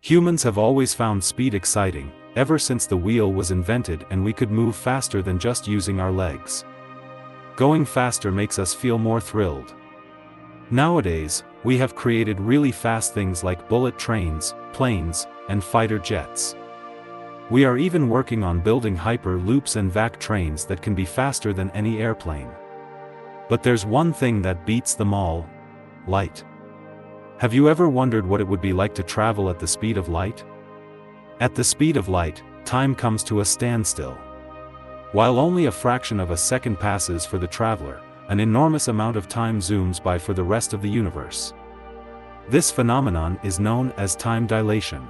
Humans have always found speed exciting, ever since the wheel was invented and we could move faster than just using our legs. Going faster makes us feel more thrilled. Nowadays, we have created really fast things like bullet trains, planes, and fighter jets. We are even working on building hyper-loops and vac trains that can be faster than any airplane. But there's one thing that beats them all: light. Have you ever wondered what it would be like to travel at the speed of light? At the speed of light, time comes to a standstill. While only a fraction of a second passes for the traveler, an enormous amount of time zooms by for the rest of the universe. This phenomenon is known as time dilation.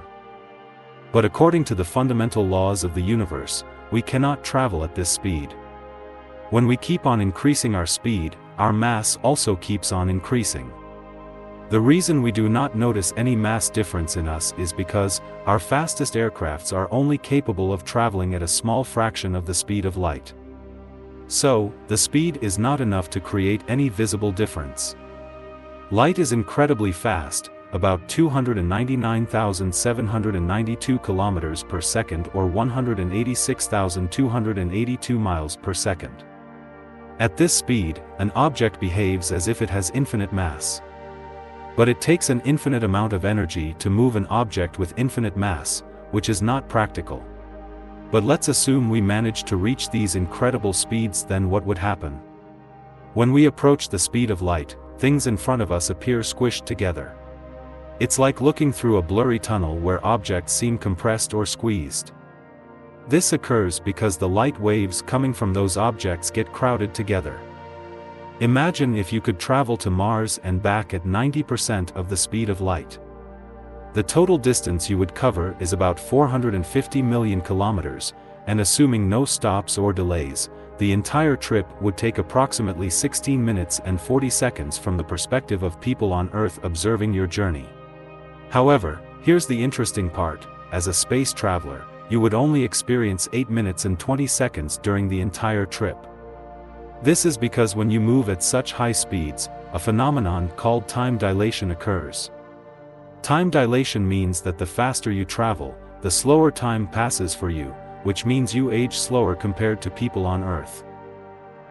But according to the fundamental laws of the universe, we cannot travel at this speed. When we keep on increasing our speed, our mass also keeps on increasing. The reason we do not notice any mass difference in us is because our fastest aircrafts are only capable of traveling at a small fraction of the speed of light. So, the speed is not enough to create any visible difference. Light is incredibly fast, about 299,792 kilometers per second or 186,282 miles per second. At this speed, an object behaves as if it has infinite mass. But it takes an infinite amount of energy to move an object with infinite mass, which is not practical. But let's assume we manage to reach these incredible speeds, then what would happen? When we approach the speed of light, things in front of us appear squished together. It's like looking through a blurry tunnel where objects seem compressed or squeezed. This occurs because the light waves coming from those objects get crowded together. Imagine if you could travel to Mars and back at 90% of the speed of light. The total distance you would cover is about 450 million kilometers, and assuming no stops or delays, the entire trip would take approximately 16 minutes and 40 seconds from the perspective of people on Earth observing your journey. However, here's the interesting part: as a space traveler, you would only experience 8 minutes and 20 seconds during the entire trip. This is because when you move at such high speeds, a phenomenon called time dilation occurs. Time dilation means that the faster you travel, the slower time passes for you, which means you age slower compared to people on Earth.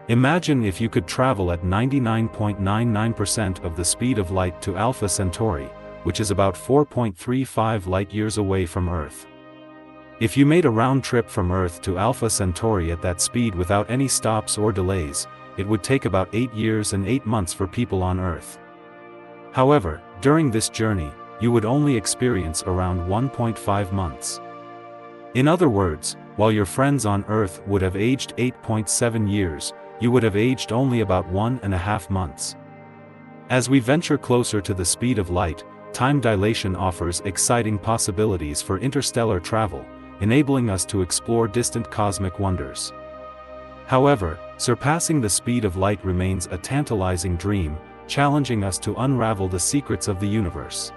Imagine if you could travel at 99.99% of the speed of light to Alpha Centauri, which is about 4.35 light-years away from Earth. If you made a round trip from Earth to Alpha Centauri at that speed without any stops or delays, it would take about 8 years and 8 months for people on Earth. However, during this journey, you would only experience around 1.5 months. In other words, while your friends on Earth would have aged 8.7 years, you would have aged only about 1.5 months. As we venture closer to the speed of light, time dilation offers exciting possibilities for interstellar travel, enabling us to explore distant cosmic wonders. However, surpassing the speed of light remains a tantalizing dream, challenging us to unravel the secrets of the universe.